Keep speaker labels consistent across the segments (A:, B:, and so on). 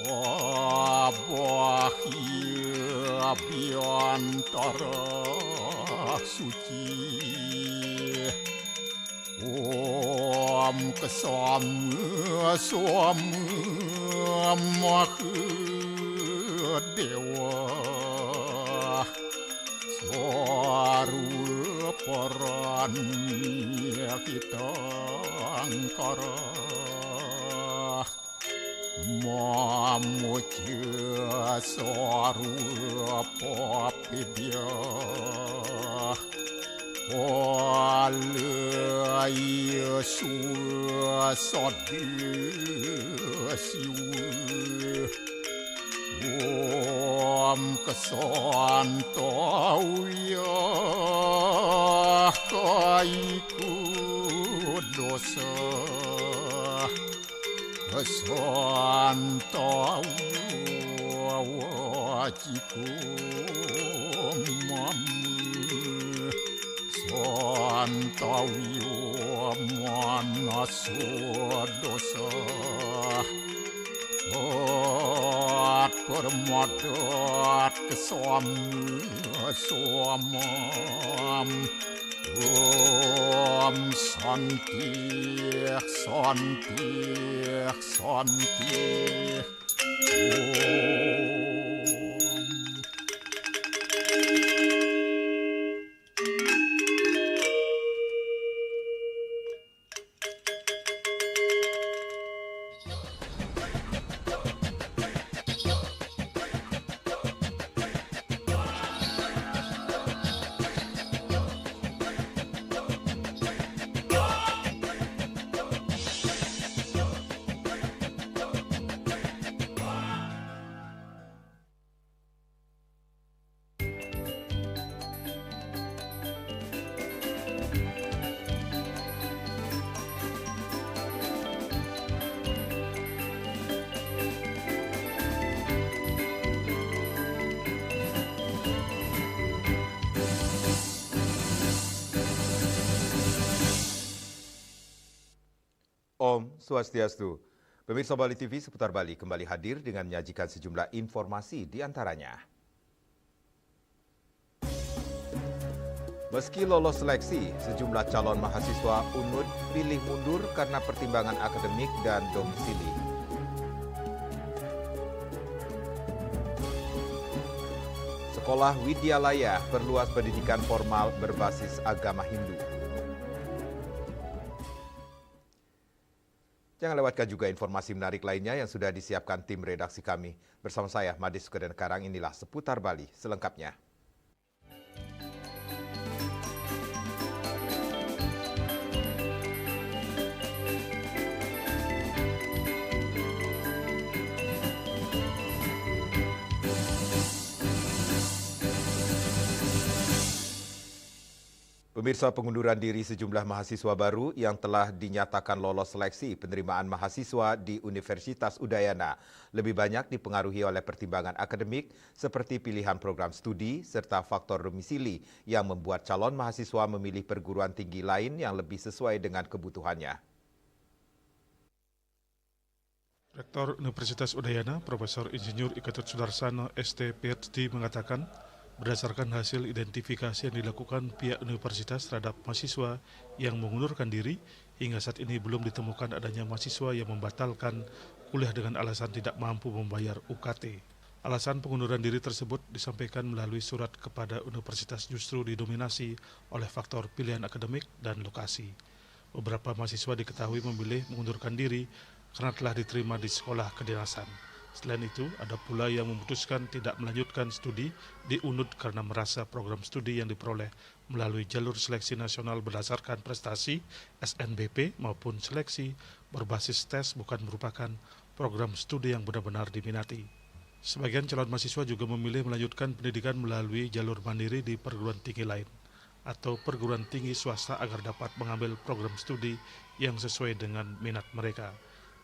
A: Abah ieu biantara suci Om kesama dewa Swaru peran kita angkara Mamuja swaru papidya Wala Yesu sadesiu Om kesantauya kaiku dosa Kesantauya wajiku mamu Santauya manasu dosa Permadat kesamam Om Santi Om
B: Om Swastiastu. Pemirsa Bali TV seputar Bali kembali hadir dengan menyajikan sejumlah informasi di antaranya. Meski lolos seleksi, sejumlah calon mahasiswa UNUD pilih mundur karena pertimbangan akademik dan domisili. Sekolah Widyalaya perluas pendidikan formal berbasis agama Hindu. Jangan lewatkan juga informasi menarik lainnya yang sudah disiapkan tim redaksi kami. Bersama saya, Madis Sukadan Karang, inilah Seputar Bali selengkapnya. Pemirsa, pengunduran diri sejumlah mahasiswa baru yang telah dinyatakan lolos seleksi penerimaan mahasiswa di Universitas Udayana lebih banyak dipengaruhi oleh pertimbangan akademik seperti pilihan program studi serta faktor domisili yang membuat calon mahasiswa memilih perguruan tinggi lain yang lebih sesuai dengan kebutuhannya.
C: Rektor Universitas Udayana, Profesor Insinyur Iketut Sudarsono, ST PhD mengatakan, berdasarkan hasil identifikasi yang dilakukan pihak universitas terhadap mahasiswa yang mengundurkan diri, hingga saat ini belum ditemukan adanya mahasiswa yang membatalkan kuliah dengan alasan tidak mampu membayar UKT. Alasan pengunduran diri tersebut disampaikan melalui surat kepada universitas justru didominasi oleh faktor pilihan akademik dan lokasi. Beberapa mahasiswa diketahui memilih mengundurkan diri karena telah diterima di sekolah kedinasan. Selain itu, ada pula yang memutuskan tidak melanjutkan studi di UNUD karena merasa program studi yang diperoleh melalui jalur seleksi nasional berdasarkan prestasi SNBP maupun seleksi berbasis tes bukan merupakan program studi yang benar-benar diminati. Sebagian calon mahasiswa juga memilih melanjutkan pendidikan melalui jalur mandiri di perguruan tinggi lain atau perguruan tinggi swasta agar dapat mengambil program studi yang sesuai dengan minat mereka.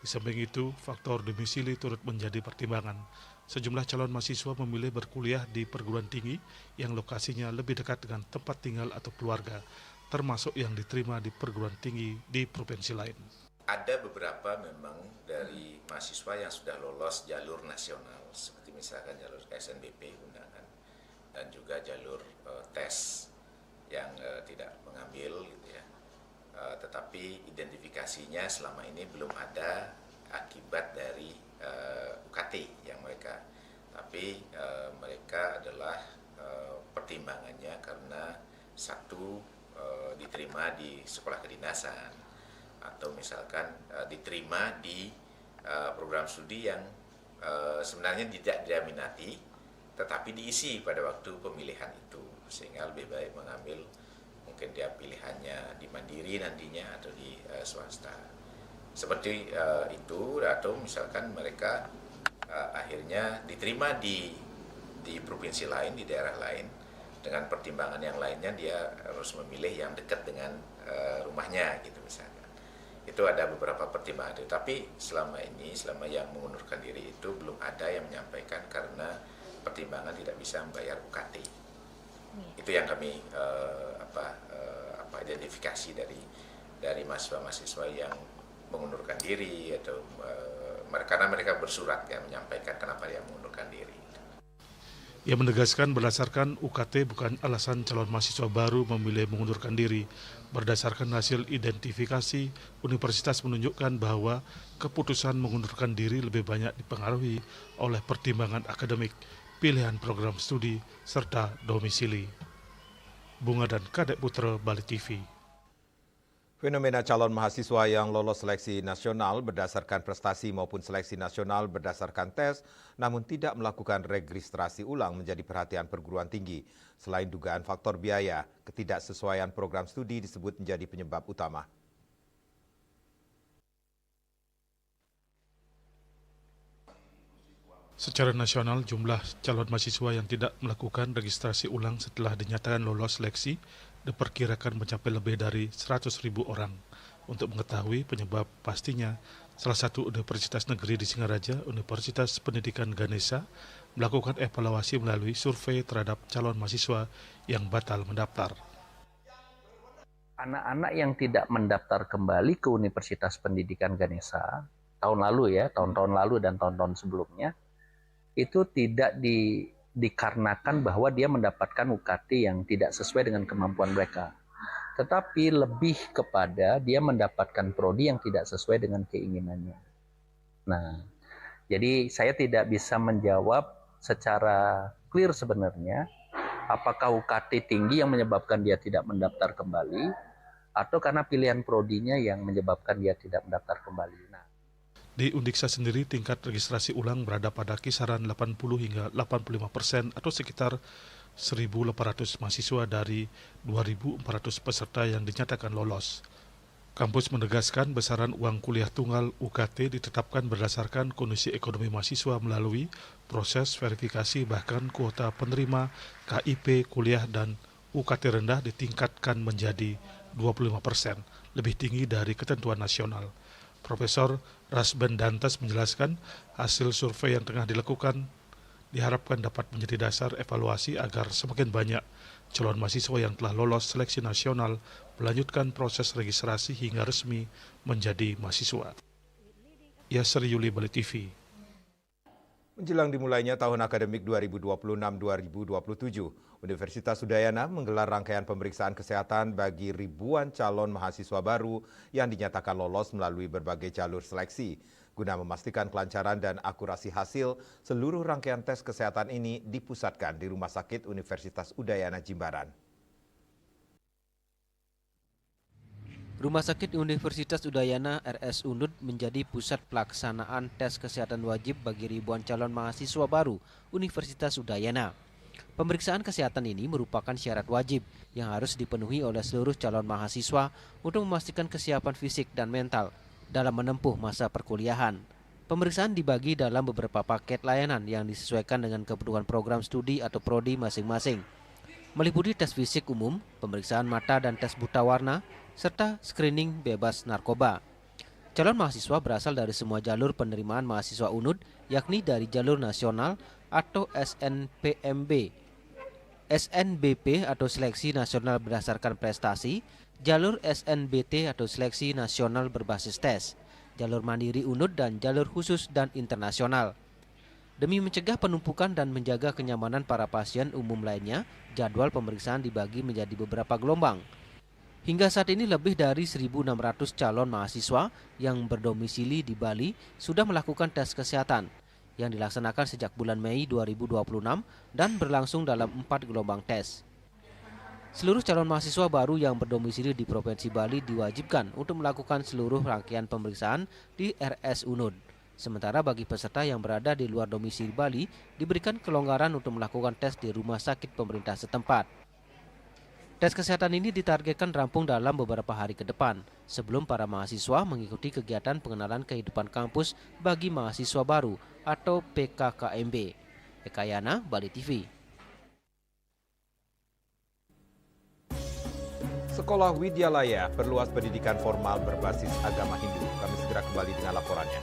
C: Di samping itu, faktor domisili turut menjadi pertimbangan. Sejumlah calon mahasiswa memilih berkuliah di perguruan tinggi yang lokasinya lebih dekat dengan tempat tinggal atau keluarga, termasuk yang diterima di perguruan tinggi di provinsi lain.
D: Ada beberapa memang dari mahasiswa yang sudah lolos jalur nasional, seperti misalkan jalur SNBP undangan dan juga jalur tes yang tidak mengambil gitu ya. Tetapi identifikasinya selama ini belum ada akibat dari UKT yang mereka. Tapi mereka adalah pertimbangannya karena satu diterima di sekolah kedinasan atau misalkan diterima di program studi yang sebenarnya tidak dia minati tetapi diisi pada waktu pemilihan itu, sehingga lebih baik mengambil mungkin dia pilihannya di mandiri nantinya atau di swasta seperti itu, atau misalkan mereka akhirnya diterima di provinsi lain, di daerah lain, dengan pertimbangan yang lainnya dia harus memilih yang dekat dengan rumahnya gitu misalkan. Itu ada beberapa pertimbangan itu, tapi selama yang mengundurkan diri itu belum ada yang menyampaikan karena pertimbangan tidak bisa membayar UKT. Itu yang kami identifikasi dari mahasiswa-mahasiswa yang mengundurkan diri atau karena mereka bersurat yang menyampaikan kenapa dia mengundurkan diri.
C: Ia menegaskan berdasarkan UKT bukan alasan calon mahasiswa baru memilih mengundurkan diri. Berdasarkan hasil identifikasi, universitas menunjukkan bahwa keputusan mengundurkan diri lebih banyak dipengaruhi oleh pertimbangan akademik, pilihan program studi, serta domisili. Bunga dan Kadek Putra, Bali TV.
B: Fenomena calon mahasiswa yang lolos seleksi nasional berdasarkan prestasi maupun seleksi nasional berdasarkan tes, namun tidak melakukan registrasi ulang menjadi perhatian perguruan tinggi. Selain dugaan faktor biaya, ketidaksesuaian program studi disebut menjadi penyebab utama.
C: Secara nasional, jumlah calon mahasiswa yang tidak melakukan registrasi ulang setelah dinyatakan lolos seleksi diperkirakan mencapai lebih dari 100.000 orang. Untuk mengetahui penyebab pastinya, salah satu universitas negeri di Singaraja, Universitas Pendidikan Ganesha, melakukan evaluasi melalui survei terhadap calon mahasiswa yang batal mendaftar.
E: Anak-anak yang tidak mendaftar kembali ke Universitas Pendidikan Ganesha tahun-tahun lalu dan tahun-tahun sebelumnya, itu tidak dikarenakan bahwa dia mendapatkan UKT yang tidak sesuai dengan kemampuan mereka. Tetapi lebih kepada dia mendapatkan prodi yang tidak sesuai dengan keinginannya. Nah, jadi saya tidak bisa menjawab secara clear sebenarnya apakah UKT tinggi yang menyebabkan dia tidak mendaftar kembali atau karena pilihan prodinya yang menyebabkan dia tidak mendaftar kembali.
C: Di Undiksa sendiri, tingkat registrasi ulang berada pada kisaran 80 hingga 85% atau sekitar 1.800 mahasiswa dari 2.400 peserta yang dinyatakan lolos. Kampus menegaskan besaran uang kuliah tunggal UKT ditetapkan berdasarkan kondisi ekonomi mahasiswa melalui proses verifikasi, bahkan kuota penerima KIP kuliah dan UKT rendah ditingkatkan menjadi 25%, lebih tinggi dari ketentuan nasional. Profesor Rasben Dantas menjelaskan hasil survei yang tengah dilakukan diharapkan dapat menjadi dasar evaluasi agar semakin banyak calon mahasiswa yang telah lolos seleksi nasional melanjutkan proses registrasi hingga resmi menjadi mahasiswa. Yasser Yuli, Bali TV.
B: Menjelang dimulainya tahun akademik 2026-2027, Universitas Udayana menggelar rangkaian pemeriksaan kesehatan bagi ribuan calon mahasiswa baru yang dinyatakan lolos melalui berbagai jalur seleksi. Guna memastikan kelancaran dan akurasi hasil, seluruh rangkaian tes kesehatan ini dipusatkan di Rumah Sakit Universitas Udayana Jimbaran.
F: Rumah Sakit Universitas Udayana RS Unud menjadi pusat pelaksanaan tes kesehatan wajib bagi ribuan calon mahasiswa baru Universitas Udayana. Pemeriksaan kesehatan ini merupakan syarat wajib yang harus dipenuhi oleh seluruh calon mahasiswa untuk memastikan kesiapan fisik dan mental dalam menempuh masa perkuliahan. Pemeriksaan dibagi dalam beberapa paket layanan yang disesuaikan dengan kebutuhan program studi atau prodi masing-masing. Meliputi tes fisik umum, pemeriksaan mata dan tes buta warna, serta screening bebas narkoba. Calon mahasiswa berasal dari semua jalur penerimaan mahasiswa UNUD, yakni dari jalur nasional atau SNPMB, SNBP atau Seleksi Nasional Berdasarkan Prestasi, jalur SNBT atau Seleksi Nasional Berbasis Tes, jalur Mandiri UNUD dan jalur khusus dan internasional. Demi mencegah penumpukan dan menjaga kenyamanan para pasien umum lainnya, jadwal pemeriksaan dibagi menjadi beberapa gelombang. Hingga saat ini lebih dari 1.600 calon mahasiswa yang berdomisili di Bali sudah melakukan tes kesehatan yang dilaksanakan sejak bulan Mei 2026 dan berlangsung dalam 4 gelombang tes. Seluruh calon mahasiswa baru yang berdomisili di Provinsi Bali diwajibkan untuk melakukan seluruh rangkaian pemeriksaan di RS UNUD. Sementara bagi peserta yang berada di luar domisili Bali diberikan kelonggaran untuk melakukan tes di rumah sakit pemerintah setempat. Tes kesehatan ini ditargetkan rampung dalam beberapa hari ke depan, sebelum para mahasiswa mengikuti kegiatan pengenalan kehidupan kampus bagi mahasiswa baru atau PKKMB. Eka Yana, Bali TV.
B: Sekolah Widyalaya perluas pendidikan formal berbasis agama Hindu. Kami segera kembali dengan laporannya.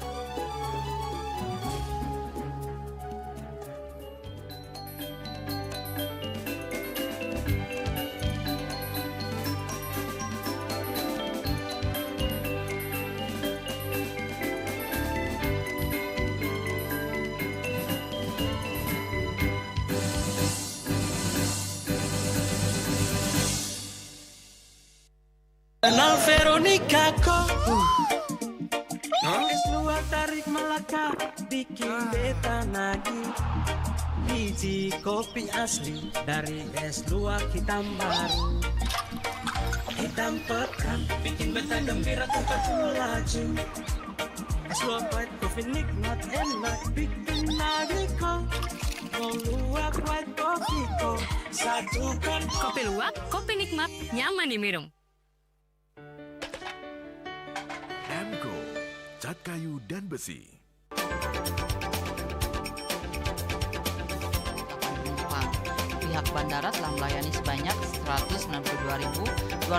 G: Kenal Veronica kok es luar tarik Melaka bikin beta nagih. Biji kopi asli dari es luar hitam baru, hitam pekat bikin beta gembira tempat melaju. Es luar white coffee nikmat enak bikin nagih kok. Mau luwak white coffee kok satukan.
H: Kopi luwak, kopi nikmat, nyaman diminum.
I: Emco, cat kayu dan besi.
J: Pihak bandara telah melayani sebanyak 192.284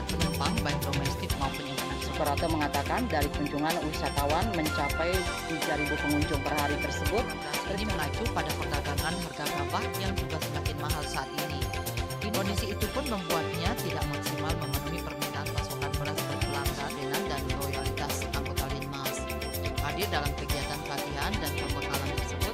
J: penumpang baik domestik maupun internasional.
K: Operator mengatakan dari kunjungan wisatawan mencapai 3.000 pengunjung per hari tersebut.
J: Ini mengacu pada perdagangan harga gabah yang juga semakin mahal saat ini. Kondisi itu pun membuatnya tidak maksimal memenuhi permintaan pasokan beras berkelangsungan dan loyalitas anggota Linmas. Hadir dalam kegiatan pelatihan dan pembekalan tersebut,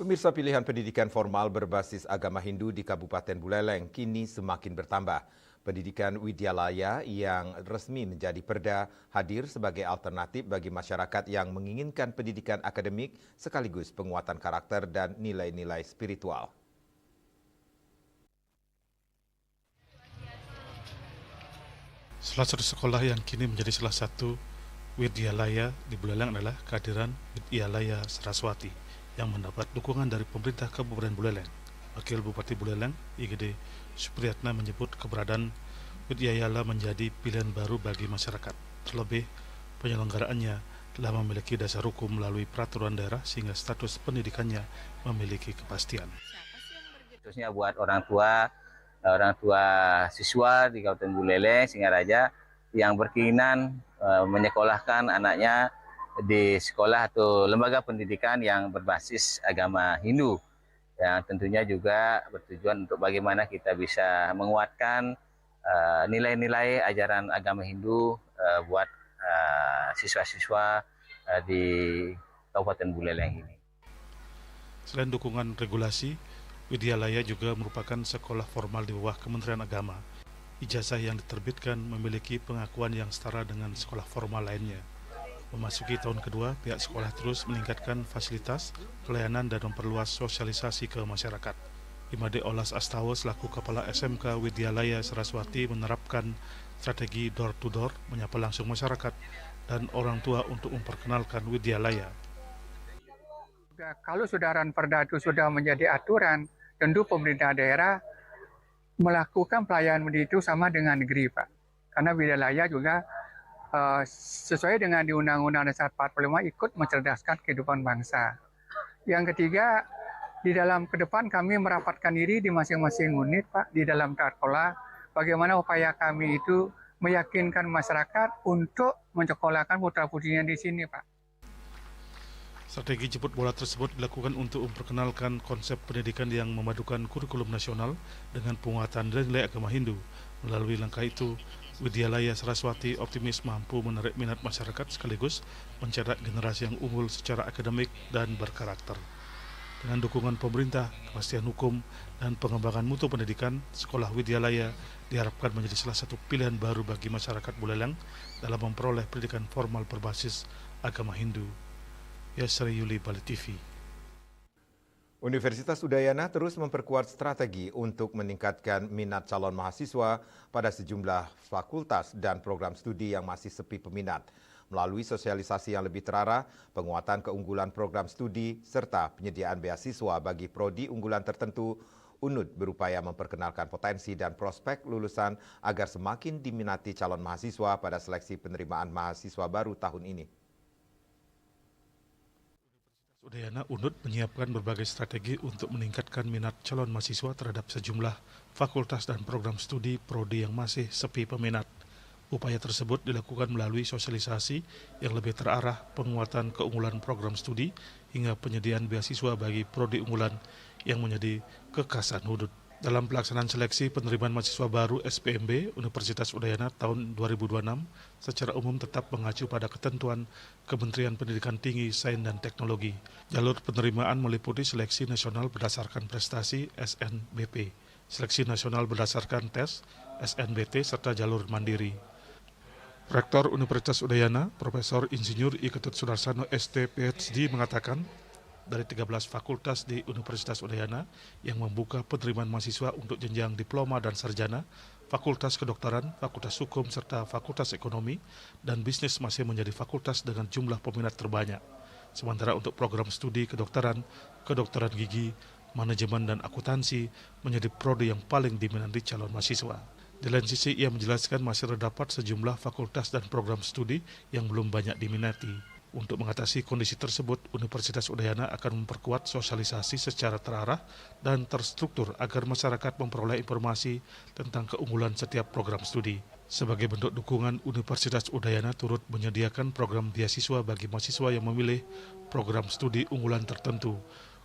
B: Pemirsa, pilihan pendidikan formal berbasis agama Hindu di Kabupaten Buleleng kini semakin bertambah. Pendidikan Widyalaya yang resmi menjadi perda hadir sebagai alternatif bagi masyarakat yang menginginkan pendidikan akademik sekaligus penguatan karakter dan nilai-nilai spiritual.
C: Salah satu sekolah yang kini menjadi salah satu Widyalaya di Buleleng adalah kehadiran Widyalaya Saraswati yang mendapat dukungan dari pemerintah Kabupaten Buleleng. Wakil Bupati Buleleng, IGD Supriyatna menyebut keberadaan Widyalaya menjadi pilihan baru bagi masyarakat. Terlebih, penyelenggaraannya telah memiliki dasar hukum melalui peraturan daerah sehingga status pendidikannya memiliki kepastian.
E: Khususnya buat orang tua siswa di Kabupaten Buleleng, Singaraja yang berkeinginan menyekolahkan anaknya di sekolah atau lembaga pendidikan yang berbasis agama Hindu, yang tentunya juga bertujuan untuk bagaimana kita bisa menguatkan nilai-nilai ajaran agama Hindu buat siswa-siswa di Kabupaten Buleleng ini.
C: Selain dukungan regulasi, Widyalaya juga merupakan sekolah formal di bawah Kementerian Agama. Ijazah yang diterbitkan memiliki pengakuan yang setara dengan sekolah formal lainnya. Memasuki tahun kedua, pihak sekolah terus meningkatkan fasilitas, pelayanan dan memperluas sosialisasi ke masyarakat. Imade Olas Astawa selaku Kepala SMK Widyalaya Saraswati menerapkan strategi door-to-door, menyapa langsung masyarakat dan orang tua untuk memperkenalkan Widyalaya.
L: Kalau sudaran perda itu sudah menjadi aturan, tentu pemerintah daerah melakukan pelayanan itu sama dengan negeri, Pak. Karena Widyalaya juga sesuai dengan di Undang-Undang Dasar 45 ikut mencerdaskan kehidupan bangsa. Yang ketiga, di dalam ke depan kami merapatkan diri di masing-masing unit, Pak, di dalam Tarkola, bagaimana upaya kami itu meyakinkan masyarakat untuk menyekolahkan putra-putrinya di sini, Pak.
C: Strategi jemput bola tersebut dilakukan untuk memperkenalkan konsep pendidikan yang memadukan kurikulum nasional dengan penguatan nilai agama Hindu. Melalui langkah itu, Widyalaya Saraswati optimis mampu menarik minat masyarakat sekaligus mencetak generasi yang unggul secara akademik dan berkarakter. Dengan dukungan pemerintah, kepastian hukum, dan pengembangan mutu pendidikan, Sekolah Widyalaya diharapkan menjadi salah satu pilihan baru bagi masyarakat Buleleng dalam memperoleh pendidikan formal berbasis agama Hindu. Yasri Yuli, Bali TV.
B: Universitas Udayana terus memperkuat strategi untuk meningkatkan minat calon mahasiswa pada sejumlah fakultas dan program studi yang masih sepi peminat. Melalui sosialisasi yang lebih terarah, penguatan keunggulan program studi, serta penyediaan beasiswa bagi prodi unggulan tertentu, UNUD berupaya memperkenalkan potensi dan prospek lulusan agar semakin diminati calon mahasiswa pada seleksi penerimaan mahasiswa baru tahun ini.
C: Udayana UNUD menyiapkan berbagai strategi untuk meningkatkan minat calon mahasiswa terhadap sejumlah fakultas dan program studi prodi yang masih sepi peminat. Upaya tersebut dilakukan melalui sosialisasi yang lebih terarah, penguatan keunggulan program studi, hingga penyediaan beasiswa bagi prodi unggulan yang menjadi kekhasan UNUD. Dalam pelaksanaan seleksi penerimaan mahasiswa baru SPMB Universitas Udayana tahun 2026, secara umum tetap mengacu pada ketentuan Kementerian Pendidikan Tinggi, Sains dan Teknologi. Jalur penerimaan meliputi seleksi nasional berdasarkan prestasi SNBP, seleksi nasional berdasarkan tes SNBT, serta jalur mandiri. Rektor Universitas Udayana, Profesor Insinyur I. Ketut Sudarsano ST PhD mengatakan, dari 13 fakultas di Universitas Udayana yang membuka penerimaan mahasiswa untuk jenjang diploma dan sarjana, fakultas kedokteran, fakultas hukum, serta fakultas ekonomi dan bisnis masih menjadi fakultas dengan jumlah peminat terbanyak. Sementara untuk program studi kedokteran, kedokteran gigi, manajemen dan akuntansi menjadi prodi yang paling diminati calon mahasiswa. Di lain sisi, ia menjelaskan masih terdapat sejumlah fakultas dan program studi yang belum banyak diminati. Untuk mengatasi kondisi tersebut, Universitas Udayana akan memperkuat sosialisasi secara terarah dan terstruktur agar masyarakat memperoleh informasi tentang keunggulan setiap program studi. Sebagai bentuk dukungan, Universitas Udayana turut menyediakan program beasiswa bagi mahasiswa yang memilih program studi unggulan tertentu,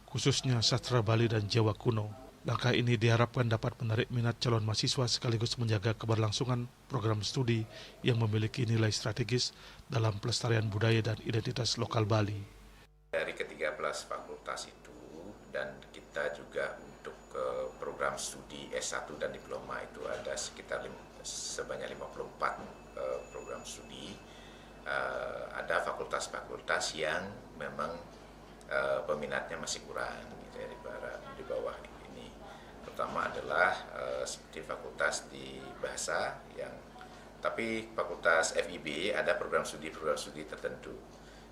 C: khususnya sastra Bali dan Jawa kuno. Langkah ini diharapkan dapat menarik minat calon mahasiswa sekaligus menjaga keberlangsungan program studi yang memiliki nilai strategis dalam pelestarian budaya dan identitas lokal Bali.
D: Dari ke-13 fakultas itu, dan kita juga untuk program studi S1 dan diploma itu ada sekitar sebanyak 54 program studi. Ada fakultas-fakultas yang memang peminatnya masih kurang gitu ya, di bawah ini. Pertama adalah seperti fakultas di bahasa tapi fakultas FIB ada program studi tertentu.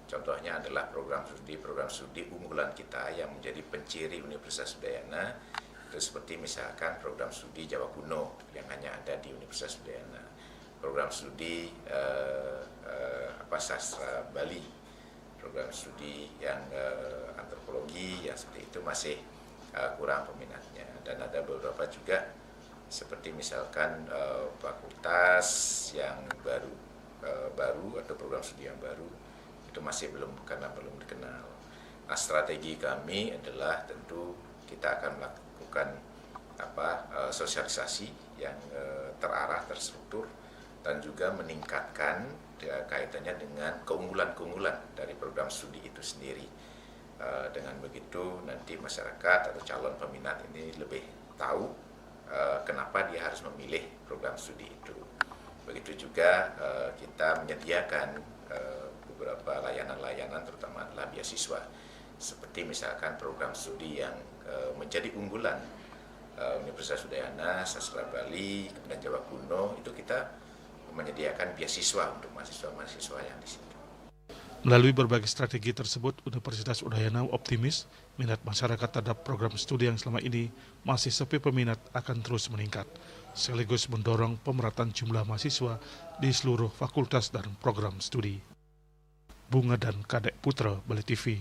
D: Contohnya adalah program studi unggulan kita yang menjadi penciri Universitas Udayana. Itu seperti misalkan program studi Jawa kuno yang hanya ada di Universitas Udayana. Program studi sastra Bali, program studi yang antropologi yang seperti itu masih kurang peminatnya. Dan ada beberapa juga seperti misalkan fakultas yang baru atau program studi yang baru itu masih belum dikenal. Nah, strategi kami adalah tentu kita akan melakukan sosialisasi yang terarah, terstruktur, dan juga meningkatkan kaitannya dengan keunggulan dari program studi itu sendiri. Dengan begitu nanti masyarakat atau calon peminat ini lebih tahu kenapa dia harus memilih program studi itu. Begitu juga kita menyediakan beberapa layanan-layanan, terutama adalah beasiswa. Seperti misalkan program studi yang menjadi unggulan Universitas Udayana, Sastra Bali, kemudian Jawa kuno, itu kita menyediakan beasiswa untuk mahasiswa-mahasiswa yang di situ.
C: Melalui berbagai strategi tersebut, Universitas Udayana optimis minat masyarakat terhadap program studi yang selama ini masih sepi peminat akan terus meningkat, sekaligus mendorong pemerataan jumlah mahasiswa di seluruh fakultas dan program studi. Bunga dan Kadek Putra, Bali TV.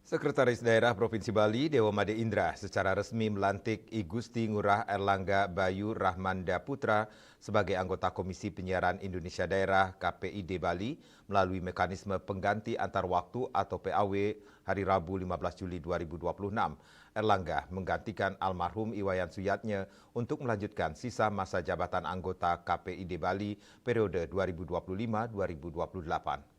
B: Sekretaris Daerah Provinsi Bali, Dewa Made Indra, secara resmi melantik I Gusti Ngurah Erlangga Bayu Rahmanda Putra sebagai anggota Komisi Penyiaran Indonesia Daerah KPID Bali melalui mekanisme pengganti antar waktu atau PAW hari Rabu 15 Juli 2026. Erlangga menggantikan almarhum Iwayan Suyatnya untuk melanjutkan sisa masa jabatan anggota KPID Bali periode 2025-2028.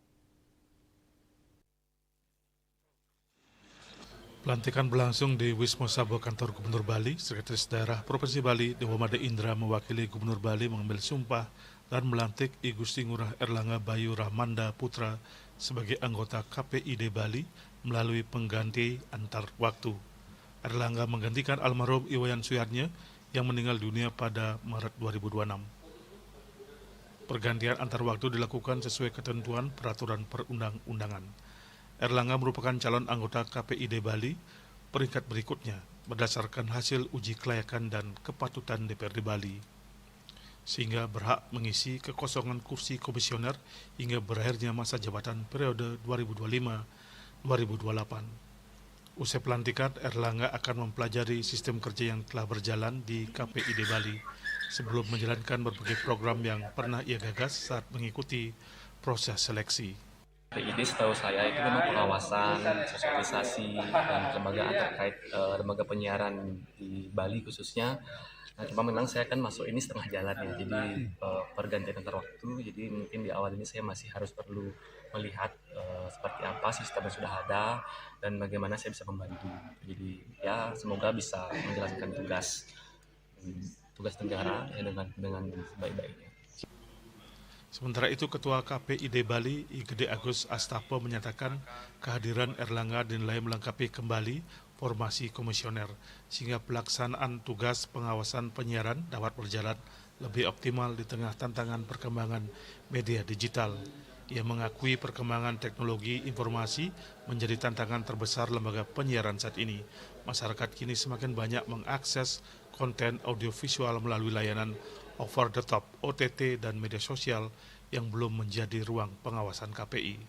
C: Pelantikan berlangsung di Wisma Sabo Kantor Gubernur Bali. Sekretaris Daerah Provinsi Bali, Dewa Made Indra, mewakili Gubernur Bali mengambil sumpah dan melantik I Gusti Ngurah Erlangga Bayu Rahmanda Putra sebagai anggota KPID Bali melalui pengganti antar waktu. Erlangga menggantikan almarhum Iwayan Suyatnya yang meninggal dunia pada Maret 2026. Pergantian antar waktu dilakukan sesuai ketentuan peraturan perundang-undangan. Erlangga merupakan calon anggota KPID Bali peringkat berikutnya berdasarkan hasil uji kelayakan dan kepatutan DPRD Bali, sehingga berhak mengisi kekosongan kursi komisioner hingga berakhirnya masa jabatan periode 2025-2028. Usai pelantikan, Erlangga akan mempelajari sistem kerja yang telah berjalan di KPID Bali sebelum menjalankan berbagai program yang pernah ia gagas saat mengikuti proses seleksi.
M: KPID setahu saya itu memang pengawasan, sosialisasi, dan kelembagaan terkait lembaga penyiaran di Bali khususnya. Nah, cuma memang saya kan masuk ini setengah jalan ya, jadi pergantian antar waktu, jadi mungkin di awal ini saya masih harus perlu melihat seperti apa sistem yang sudah ada dan bagaimana saya bisa membantu. Jadi ya semoga bisa menjalankan tugas negara ya, dengan sebaik-baiknya.
C: Sementara itu, Ketua KPID Bali, I Gede Agus Astapo, menyatakan kehadiran Erlangga dinilai melengkapi kembali formasi komisioner, sehingga pelaksanaan tugas pengawasan penyiaran dapat berjalan lebih optimal di tengah tantangan perkembangan media digital. Ia mengakui perkembangan teknologi informasi menjadi tantangan terbesar lembaga penyiaran saat ini. Masyarakat kini semakin banyak mengakses konten audiovisual melalui layanan over the top, OTT, dan media sosial yang belum menjadi ruang pengawasan KPI.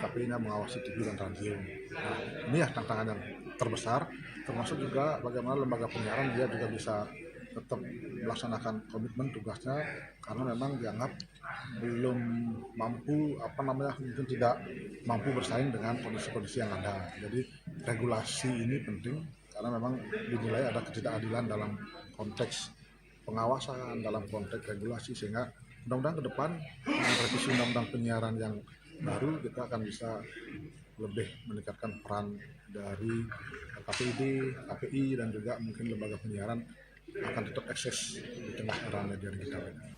N: KPI mengawasi TV dan radio. Nah, ini ya tantangan yang terbesar, termasuk juga bagaimana lembaga penyiaran dia juga bisa tetap melaksanakan komitmen tugasnya, karena memang dianggap belum mampu, mungkin tidak mampu bersaing dengan kondisi-kondisi yang ada. Jadi regulasi ini penting, karena memang dinilai ada ketidakadilan dalam konteks pengawasan, dalam konteks regulasi, sehingga mudah-mudahan ke depan dengan revisi undang-undang penyiaran yang baru kita akan bisa lebih meningkatkan peran dari KPID, KPI, dan juga mungkin lembaga penyiaran akan tetap eksis di tengah era media digital ini.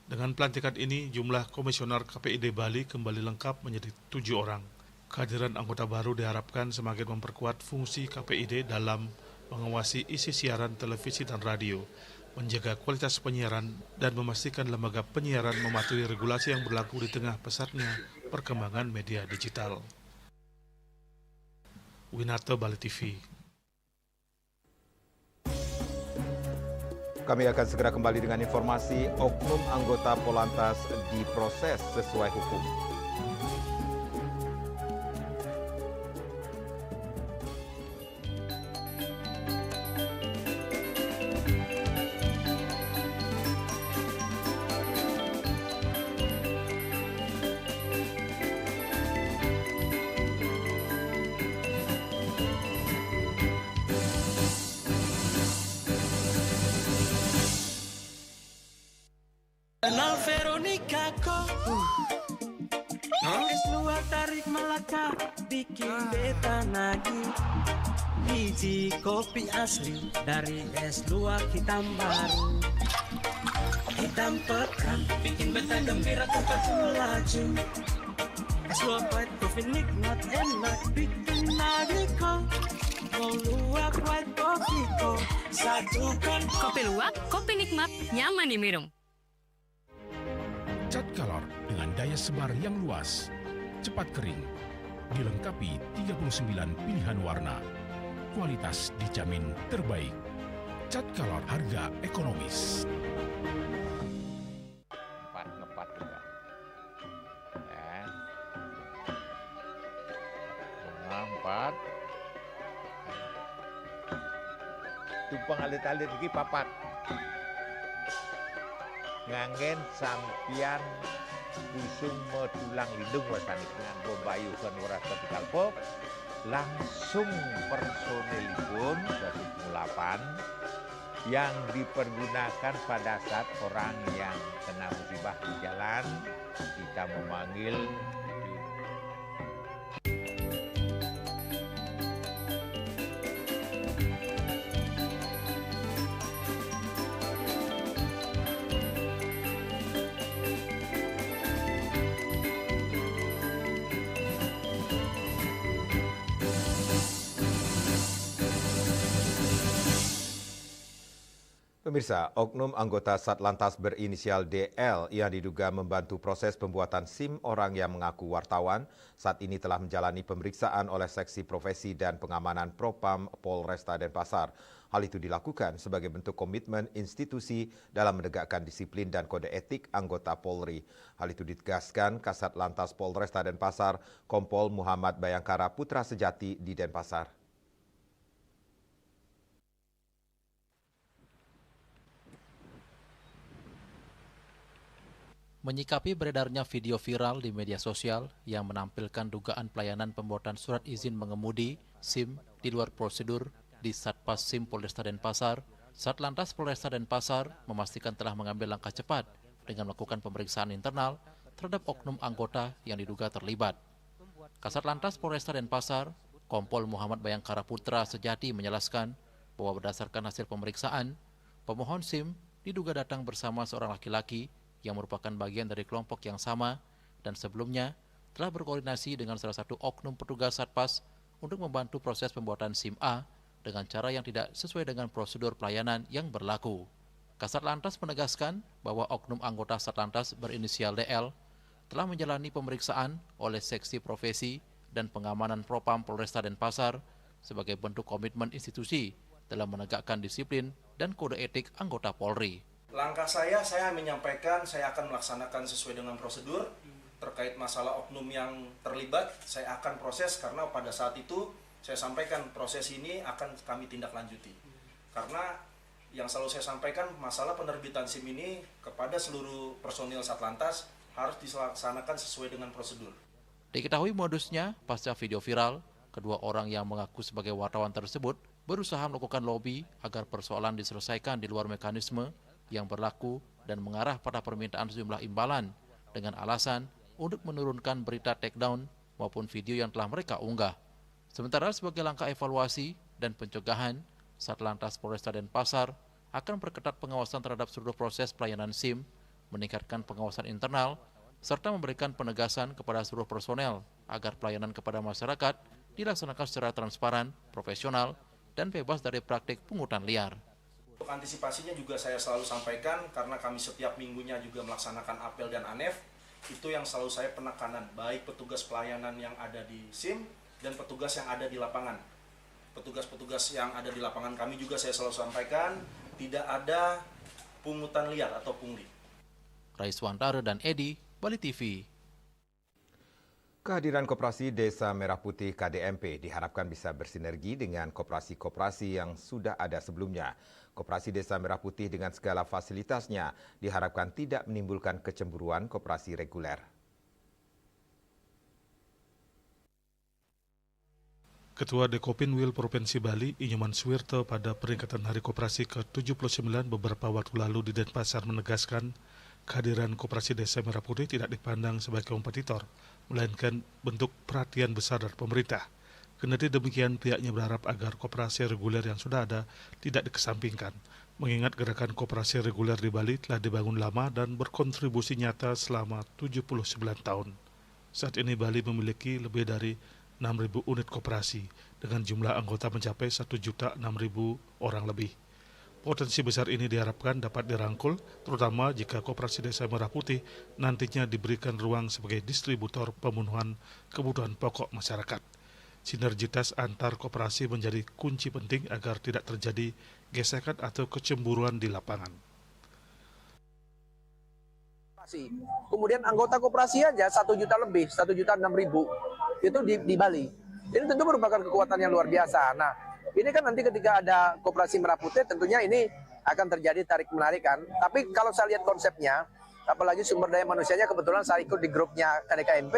C: Dengan pelantikan ini, jumlah komisioner KPID Bali kembali lengkap menjadi 7 orang. Kehadiran anggota baru diharapkan semakin memperkuat fungsi KPID dalam mengawasi isi siaran televisi dan radio, menjaga kualitas penyiaran, dan memastikan lembaga penyiaran mematuhi regulasi yang berlaku di tengah pesatnya perkembangan media digital. Winarto, Bali TV.
B: Kami akan segera kembali dengan informasi oknum anggota Polantas diproses sesuai hukum.
G: Kenal Veronica kok es luar tarik Melaka bikin beta nagih. Biji kopi asli dari es luar hitam baru, hitam pekat bikin beta gembira tempat melaju. Es luar white coffee nikmat enak bikin nagih kok. Mau luwak white coffee kok satukan.
H: Kopi luwak, kopi nikmat, nyaman diminum.
I: Cat Color dengan
O: daya sebar yang luas, cepat kering, dilengkapi 39 pilihan warna. Kualitas dijamin terbaik. Cat Color harga ekonomis.
P: Ngepat juga. Ya. Empat. Tumpang alit-alit lagi papat. Ngangen sampian busung tulang lindung wasanik dengan bombayu kan waras vertikal pop langsung personelipun 108 yang dipergunakan pada saat orang yang kena musibah di jalan kita memanggil
B: Pemirsa, oknum anggota Satlantas berinisial DL yang diduga membantu proses pembuatan SIM orang yang mengaku wartawan saat ini telah menjalani pemeriksaan oleh Seksi Profesi dan Pengamanan Propam Polresta Denpasar. Hal itu dilakukan sebagai bentuk komitmen institusi dalam menegakkan disiplin dan kode etik anggota Polri. Hal itu ditegaskan Kasat Lantas Polresta Denpasar, Kompol Muhammad Bayangkara Putra Sejati di Denpasar.
Q: Menyikapi beredarnya video viral di media sosial yang menampilkan dugaan pelayanan pembuatan surat izin mengemudi SIM di luar prosedur di Satpas SIM Polresta Denpasar, Satlantas Polresta Denpasar memastikan telah mengambil langkah cepat dengan melakukan pemeriksaan internal terhadap oknum anggota yang diduga terlibat. Kasat Lantas Polresta Denpasar, Kompol Muhammad Bayangkara Putra Sejati menjelaskan bahwa berdasarkan hasil pemeriksaan, pemohon SIM diduga datang bersama seorang laki-laki yang merupakan bagian dari kelompok yang sama dan sebelumnya telah berkoordinasi dengan salah satu oknum petugas Satpas untuk membantu proses pembuatan SIM A dengan cara yang tidak sesuai dengan prosedur pelayanan yang berlaku. Kasat Lantas menegaskan bahwa oknum anggota Satlantas berinisial DL telah menjalani pemeriksaan oleh Seksi Profesi dan Pengamanan Propam Polresta Denpasar sebagai bentuk komitmen institusi dalam menegakkan disiplin dan kode etik anggota Polri.
R: Langkah saya menyampaikan saya akan melaksanakan sesuai dengan prosedur terkait masalah oknum yang terlibat. Saya akan proses karena pada saat itu saya sampaikan proses ini akan kami tindak lanjuti. Karena yang selalu saya sampaikan masalah penerbitan SIM ini kepada seluruh personil Satlantas harus dilaksanakan sesuai dengan prosedur.
Q: Diketahui modusnya pasca video viral, kedua orang yang mengaku sebagai wartawan tersebut berusaha melakukan lobi agar persoalan diselesaikan di luar mekanisme yang berlaku dan mengarah pada permintaan sejumlah imbalan dengan alasan untuk menurunkan berita takedown maupun video yang telah mereka unggah. Sementara sebagai langkah evaluasi dan pencegahan, Satlantas Polresta Denpasar akan perketat pengawasan terhadap seluruh proses pelayanan SIM, meningkatkan pengawasan internal, serta memberikan penegasan kepada seluruh personel agar pelayanan kepada masyarakat dilaksanakan secara transparan, profesional, dan bebas dari praktik pungutan liar.
R: Untuk antisipasinya juga saya selalu sampaikan karena kami setiap minggunya juga melaksanakan apel dan ANEF, itu yang selalu saya penekanan, baik petugas pelayanan yang ada di SIM dan petugas yang ada di lapangan. Petugas-petugas yang ada di lapangan kami juga saya selalu sampaikan, tidak ada pungutan liar atau pungli.
Q: Raiswantara dan Edi, Bali TV.
B: Kehadiran Koperasi Desa Merah Putih KDMP diharapkan bisa bersinergi dengan koperasi-koperasi yang sudah ada sebelumnya. Koperasi Desa Merah Putih dengan segala fasilitasnya diharapkan tidak menimbulkan kecemburuan koperasi reguler.
C: Ketua Dekopinwil Provinsi Bali, Inyoman Suwirto, pada peringatan Hari Koperasi ke-79 beberapa waktu lalu di Denpasar menegaskan kehadiran Koperasi Desa Merah Putih tidak dipandang sebagai kompetitor, melainkan bentuk perhatian besar dari pemerintah. Kendati demikian, pihaknya berharap agar koperasi reguler yang sudah ada tidak dikesampingkan, mengingat gerakan koperasi reguler di Bali telah dibangun lama dan berkontribusi nyata selama 79 tahun. Saat ini Bali memiliki lebih dari 6.000 unit koperasi dengan jumlah anggota mencapai 1.006.000 orang lebih. Potensi besar ini diharapkan dapat dirangkul, terutama jika Koperasi Desa Merah Putih nantinya diberikan ruang sebagai distributor pemenuhan kebutuhan pokok masyarakat. Sinergitas antar koperasi menjadi kunci penting agar tidak terjadi gesekan atau kecemburuan di lapangan.
S: Kemudian anggota koperasi aja 1 juta lebih, 1.006.000 itu di Bali. Ini tentu merupakan kekuatan yang luar biasa. Nah, ini kan nanti ketika ada Koperasi Merah Putih tentunya ini akan terjadi tarik-menarik kan. Tapi kalau saya lihat konsepnya, apalagi sumber daya manusianya, kebetulan saya ikut di grupnya KDKMP,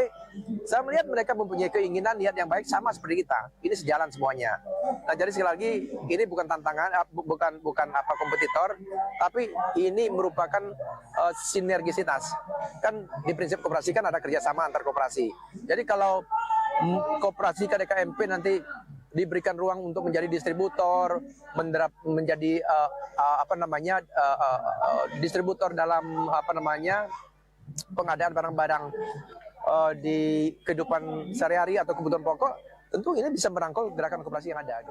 S: saya melihat mereka mempunyai keinginan, niat yang baik sama seperti kita. Ini sejalan semuanya. Nah, jadi sekali lagi ini bukan tantangan, bukan apa kompetitor, tapi ini merupakan sinergisitas. Kan di prinsip koperasi kan ada kerjasama antar koperasi. Jadi kalau koperasi KDKMP nanti diberikan ruang untuk menjadi distributor, menjadi distributor dalam pengadaan barang-barang di kehidupan sehari-hari atau kebutuhan pokok, tentu ini bisa merangkul gerakan koperasi yang ada.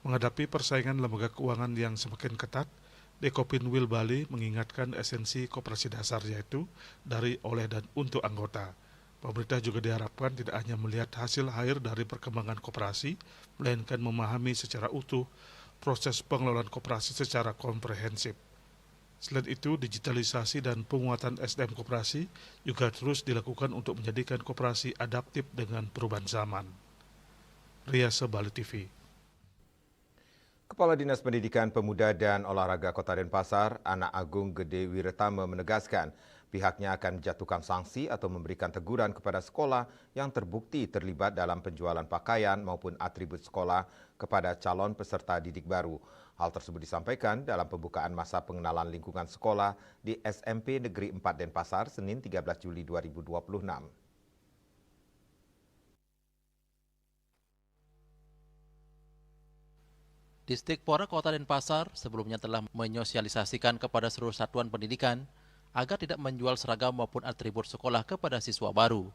C: Menghadapi persaingan lembaga keuangan yang semakin ketat, Dekopinwil Bali mengingatkan esensi koperasi dasar, yaitu dari, oleh, dan untuk anggota. Pemerintah juga diharapkan tidak hanya melihat hasil akhir dari perkembangan koperasi, melainkan memahami secara utuh proses pengelolaan koperasi secara komprehensif. Selain itu, digitalisasi dan penguatan SDM koperasi juga terus dilakukan untuk menjadikan koperasi adaptif dengan perubahan zaman. Riasa Bali TV.
B: Kepala Dinas Pendidikan Pemuda dan Olahraga Kota Denpasar, Anak Agung Gede Wiratama menegaskan pihaknya akan menjatuhkan sanksi atau memberikan teguran kepada sekolah yang terbukti terlibat dalam penjualan pakaian maupun atribut sekolah kepada calon peserta didik baru. Hal tersebut disampaikan dalam pembukaan masa pengenalan lingkungan sekolah di SMP Negeri 4 Denpasar, Senin 13 Juli 2026.
Q: Distikpora Kota Denpasar sebelumnya telah menyosialisasikan kepada seluruh satuan pendidikan agar tidak menjual seragam maupun atribut sekolah kepada siswa baru.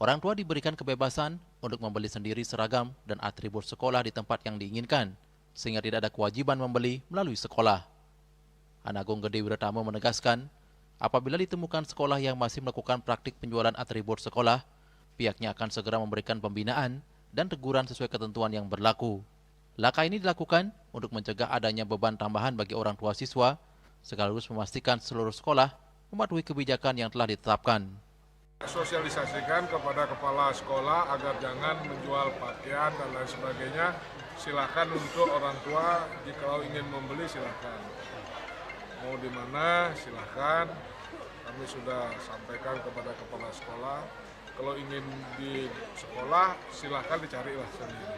Q: Orang tua diberikan kebebasan untuk membeli sendiri seragam dan atribut sekolah di tempat yang diinginkan, sehingga tidak ada kewajiban membeli melalui sekolah. Anak Agung Gede Wiratama menegaskan, apabila ditemukan sekolah yang masih melakukan praktik penjualan atribut sekolah, pihaknya akan segera memberikan pembinaan dan teguran sesuai ketentuan yang berlaku. Langkah ini dilakukan untuk mencegah adanya beban tambahan bagi orang tua siswa, sekaligus memastikan seluruh sekolah mematuhi kebijakan yang telah ditetapkan.
T: Sosialisasikan kepada kepala sekolah agar jangan menjual pakaian dan lain sebagainya. Silakan untuk orang tua, jika ingin membeli silakan. Mau di mana silakan. Kami sudah sampaikan kepada kepala sekolah. Kalau ingin di sekolah silakan dicarilah sendiri.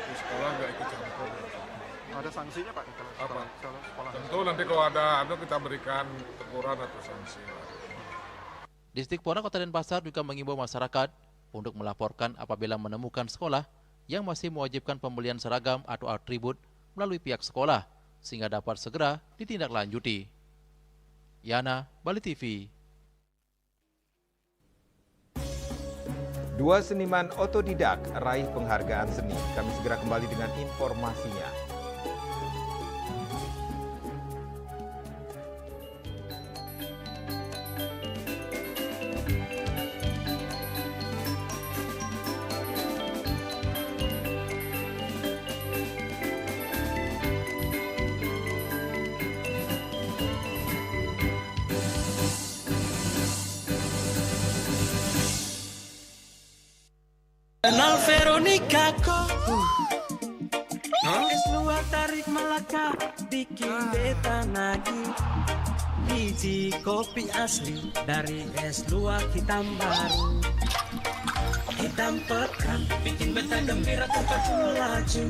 T: Di sekolah nggak ikut campur.
U: Ada sanksinya Pak?
T: Apa? Tentu nanti kalau ada kita berikan teguran atau sanksi.
Q: Distikpora Kota Denpasar juga mengimbau masyarakat untuk melaporkan apabila menemukan sekolah yang masih mewajibkan pembelian seragam atau atribut melalui pihak sekolah, sehingga dapat segera ditindaklanjuti. Yana, Bali TV.
B: Dua seniman otodidak raih penghargaan seni. Kami segera kembali dengan informasinya.
G: Kenal Veronica kok es luar tarik Melaka bikin beta nagih. Biji kopi asli dari es luar hitam baru. Hitam pekat bikin beta gembira tempat melaju.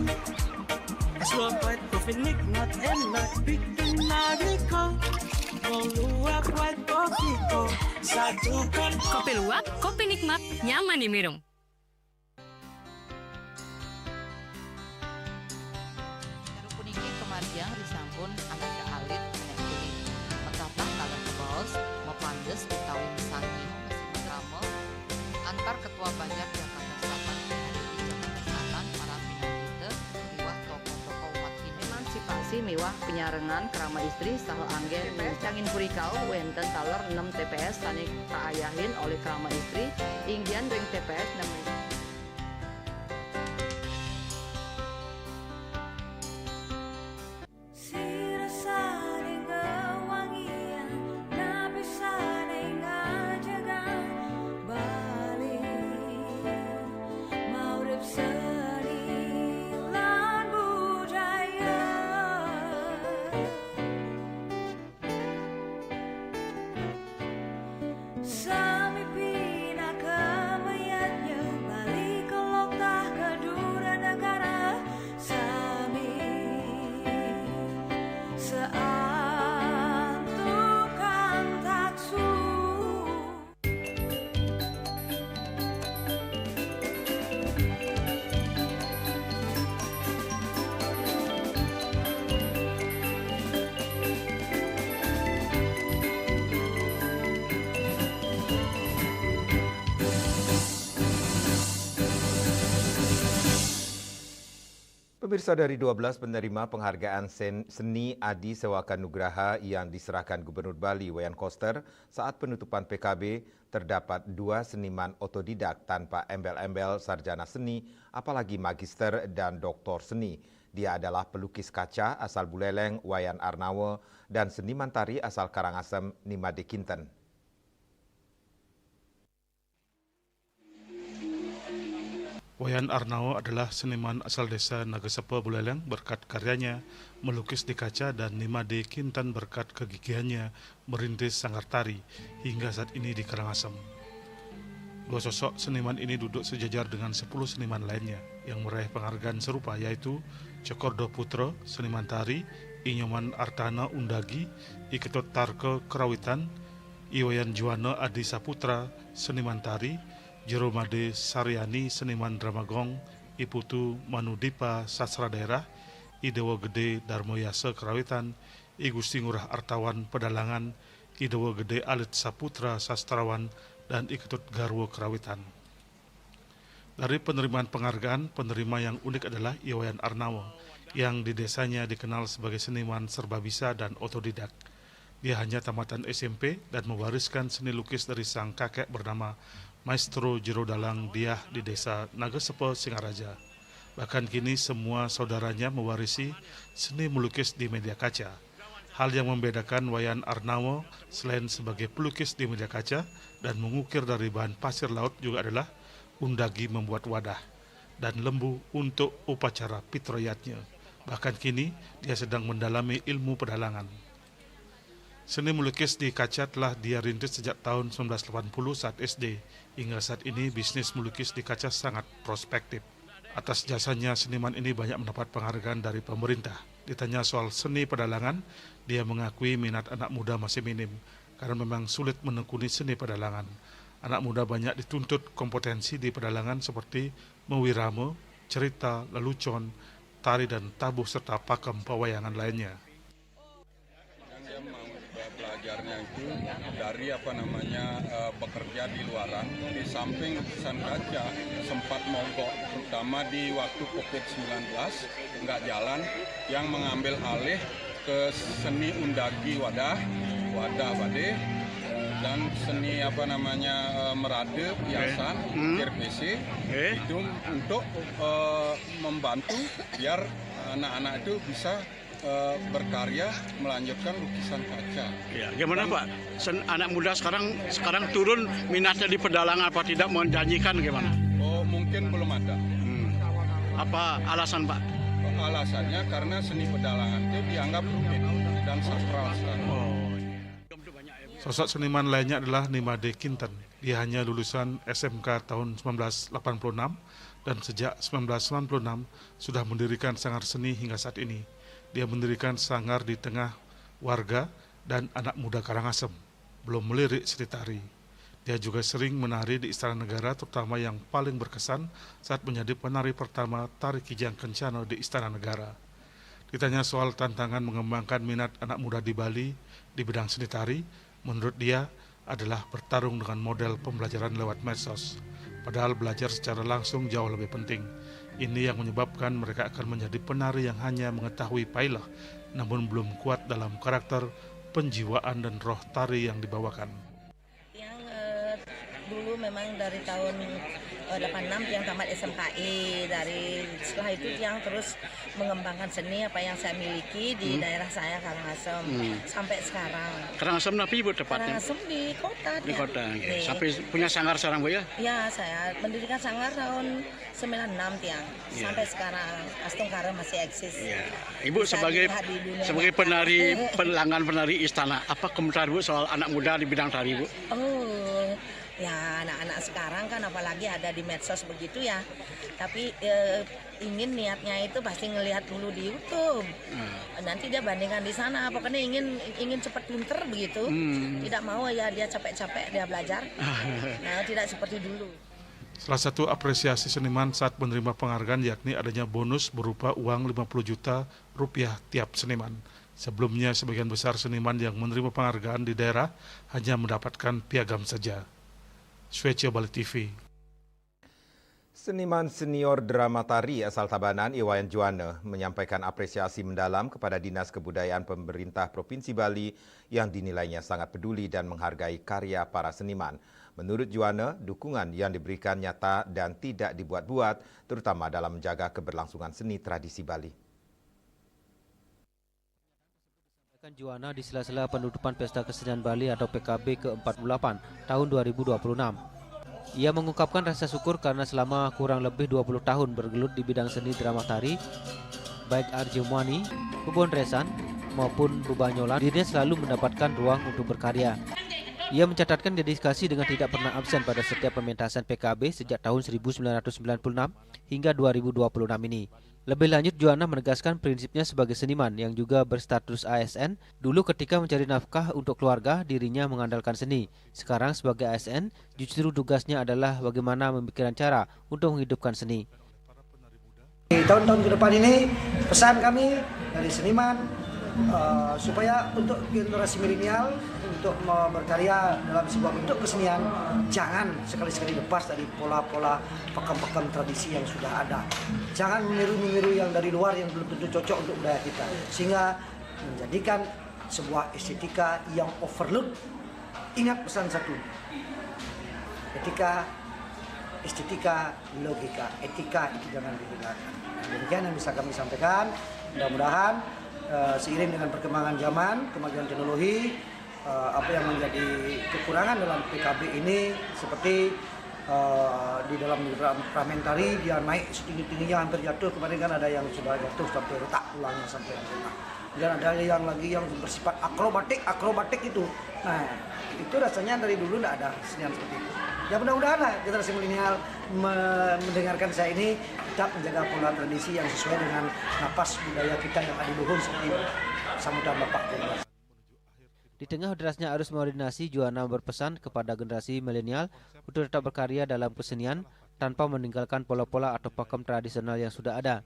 G: Es luar white kopi nikmat enak bikin nagih kok. Mau luar white kopi kok satukan.
H: Kopi luwak, kopi nikmat, nyaman diminum.
J: Marjang disampun angkat ke alit minyak kuning. Petapang kalau kebos, mepandes utawi mesangi masih mengramel. Antar ketua banyak Jakarta Selatan hari di Jakarta Selatan para pindah riwah tokoh-tokoh umat ini
K: miwah penyarengan kerama istri saha anggen TPS Cangin Purikau wenten taler 6 TPS sani kaayahin oleh kerama istri inggian ring TPS 6.
B: Pemirsa, dari 12 penerima penghargaan Seni Adi Sewaka Nugraha yang diserahkan Gubernur Bali Wayan Koster saat penutupan PKB, terdapat 2 seniman otodidak tanpa embel-embel sarjana seni, apalagi magister dan doktor seni. Dia adalah pelukis kaca asal Buleleng Wayan Arnawo dan seniman tari asal Karangasem Nimade Kinten.
C: Wayan Arnawo adalah seniman asal desa Nagasepe Buleleng. Berkat karyanya melukis di kaca, dan Nimade Kinten berkat kegigihannya merintis sanggar tari hingga saat ini di Karangasem. 2 sosok seniman ini duduk sejajar dengan 10 seniman lainnya yang meraih penghargaan serupa, yaitu Cokordo Putro, seniman tari, Inyoman Artana Undagi, Iketot Tarke Kerawitan, Iwayan Juwana Adi Saputra, seniman tari, Jeromade Saryani, seniman dramagong, Iputu Manudipa Sastra Daerah, Idewo Gede Darmoyase Kerawitan, I Gusti Ngurah Artawan Pedalangan, Idewo Gede Alit Saputra Sastrawan, dan Iketut Garwo Kerawitan. Dari penerimaan penghargaan, penerima yang unik adalah Iwayan Arnawo, yang di desanya dikenal sebagai seniman serba bisa dan otodidak. Dia hanya tamatan SMP dan mewariskan seni lukis dari sang kakek bernama Maestro Jero Dalang Diah di desa Nagasepe, Singaraja. Bahkan kini semua saudaranya mewarisi seni melukis di media kaca. Hal yang membedakan Wayan Arnawo selain sebagai pelukis di media kaca dan mengukir dari bahan pasir laut juga adalah undagi membuat wadah dan lembu untuk upacara pitroyatnya. Bahkan kini dia sedang mendalami ilmu pedalangan. Seni melukis di kaca telah dia rintis sejak tahun 1980 saat SD. Hingga saat ini bisnis melukis di kaca sangat prospektif. Atas jasanya seniman ini banyak mendapat penghargaan dari pemerintah. Ditanya soal seni pedalangan, dia mengakui minat anak muda masih minim karena memang sulit menekuni seni pedalangan. Anak muda banyak dituntut kompetensi di pedalangan seperti mewirame, cerita, lelucon, tari dan tabuh serta pakem pewayangan lainnya.
A: Belajarnya itu dari bekerja di luaran, di samping lukisan kaca sempat mogok, terutama di waktu COVID-19 nggak jalan, yang mengambil alih ke seni undagi wadah bade, dan seni merade hiasan, KRPC, itu untuk membantu biar anak-anak itu bisa berkarya melanjutkan lukisan kaca.
V: Ya, gimana Pak? Anak muda sekarang turun minatnya di pedalangan apa tidak menjanjikan gimana?
A: Oh, mungkin belum ada.
V: Apa alasan Pak?
A: Alasannya karena seni pedalangan itu dianggap rumit dan sakral sekarang.
C: Sosok seniman lainnya adalah Nimade Kinten. Dia hanya lulusan SMK tahun 1986 dan sejak 1996 sudah mendirikan sanggar seni hingga saat ini. Dia mendirikan sanggar di tengah warga dan anak muda Karangasem. Belum melirik seni tari. Dia juga sering menari di Istana Negara, terutama yang paling berkesan saat menjadi penari pertama tari Kijang Kencana di Istana Negara. Ditanya soal tantangan mengembangkan minat anak muda di Bali di bidang seni tari, menurut dia adalah bertarung dengan model pembelajaran lewat medsos. Padahal belajar secara langsung jauh lebih penting. Ini yang menyebabkan mereka akan menjadi penari yang hanya mengetahui pailah namun belum kuat dalam karakter, penjiwaan dan roh tari yang dibawakan.
E: Yang dulu memang dari tahun 86 yang tamat SMKI, dari setelah itu yang terus mengembangkan seni apa yang saya miliki di daerah saya Karangasem sampai sekarang.
V: Karangasem napi Ibu tepatnya?
E: Karangasem di kota.
V: Di kota. Ya. Sampai punya sanggar sekarang Bu ya?
E: Ya, saya mendirikan sanggar tahun 96 tiang.
V: Ya.
E: Sampai sekarang Astungkara masih eksis.
V: Ya. Ibu sebagai penari, pelanggan penari istana, apa komentar Bu soal anak muda di bidang tari Bu?
E: Oh, ya anak-anak sekarang kan apalagi ada di medsos begitu ya. Tapi ingin niatnya itu pasti ngelihat dulu di YouTube. Nanti dia bandingkan di sana. Pokoknya ingin cepat pinter begitu. Tidak mau ya dia capek-capek dia belajar. Nah, tidak seperti dulu.
C: Salah satu apresiasi seniman saat menerima penghargaan yakni adanya bonus berupa uang 50 juta rupiah tiap seniman. Sebelumnya sebagian besar seniman yang menerima penghargaan di daerah hanya mendapatkan piagam saja. Swetio Bali TV.
B: Seniman senior drama tari asal Tabanan, Iwayan Juwana, menyampaikan apresiasi mendalam kepada Dinas Kebudayaan Pemerintah Provinsi Bali yang dinilainya sangat peduli dan menghargai karya para seniman. Menurut Juwana, dukungan yang diberikan nyata dan tidak dibuat-buat, terutama dalam menjaga keberlangsungan seni tradisi Bali.
F: Juwana di sela-sela penutupan Pesta Kesenian Bali atau PKB ke-48 tahun 2026. Ia mengungkapkan rasa syukur karena selama kurang lebih 20 tahun bergelut di bidang seni drama tari, baik Arjumani, Bubon Resan, maupun Bubanyolan, dirinya selalu mendapatkan ruang untuk berkarya. Ia mencatatkan dedikasi dengan tidak pernah absen pada setiap pementasan PKB sejak tahun 1996 hingga 2026 ini. Lebih lanjut, Juwana menegaskan prinsipnya sebagai seniman yang juga berstatus ASN. Dulu ketika mencari nafkah untuk keluarga, dirinya mengandalkan seni. Sekarang sebagai ASN, justru tugasnya adalah bagaimana memikirkan cara untuk menghidupkan seni.
W: Di tahun-tahun ke depan ini, pesan kami dari seniman, supaya untuk generasi milenial untuk berkarya dalam sebuah bentuk kesenian, jangan sekali-sekali lepas dari pola-pola pakem-pakem tradisi yang sudah ada. Jangan meniru-meniru yang dari luar yang belum tentu cocok untuk budaya kita, sehingga menjadikan sebuah estetika yang overload. Ingat pesan satu, estetika, logika, etika itu jangan dihindarkan. Demikian yang bisa kami sampaikan. Mudah-mudahan seiring dengan perkembangan zaman, kemajuan teknologi, apa yang menjadi kekurangan dalam PKB ini seperti di dalam ramen tari dia naik setinggi-tingginya hampir jatuh. Kemarin kan ada yang sudah jatuh sampai retak tulangnya sampai retak. Dan ada yang lagi yang bersifat akrobatik itu. Nah, itu rasanya dari dulu tidak ada kesenian seperti itu. Ya mudah-mudahan lah generasi milenial mendengarkan saya ini tetap menjaga pola tradisi yang sesuai dengan napas budaya kita yang adiluhur seperti sambutan Bapak Presiden.
F: Di tengah derasnya arus modernisasi, Juwana berpesan kepada generasi milenial untuk tetap berkarya dalam kesenian tanpa meninggalkan pola-pola atau pakem tradisional yang sudah ada.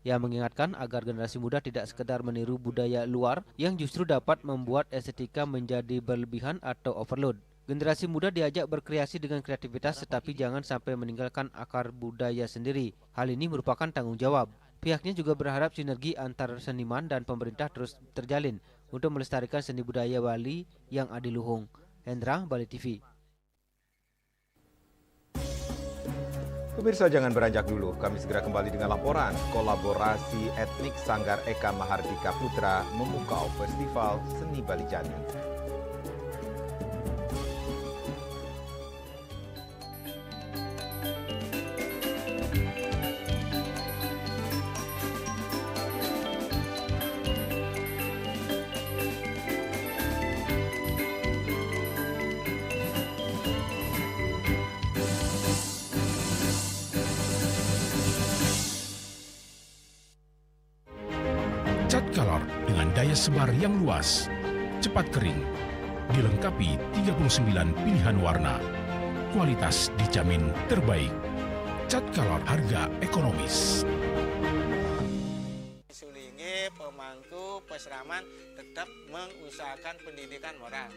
F: Ia mengingatkan agar generasi muda tidak sekedar meniru budaya luar yang justru dapat membuat estetika menjadi berlebihan atau overload. Generasi muda diajak berkreasi dengan kreativitas tetapi jangan sampai meninggalkan akar budaya sendiri. Hal ini merupakan tanggung jawab. Pihaknya juga berharap sinergi antar seniman dan pemerintah terus terjalin untuk melestarikan seni budaya Bali yang adiluhung. Hendra, Bali TV.
B: Pemirsa jangan beranjak dulu, kami segera kembali dengan laporan. Kolaborasi etnik Sanggar Eka Mahardika Putra memukau Festival Seni Bali Jani.
O: Cat color dengan daya sebar yang luas, cepat kering, dilengkapi 39 pilihan warna. Kualitas dijamin terbaik. Cat color harga ekonomis.
X: Sulingi pemangku peseraman tetap mengusahakan pendidikan moral.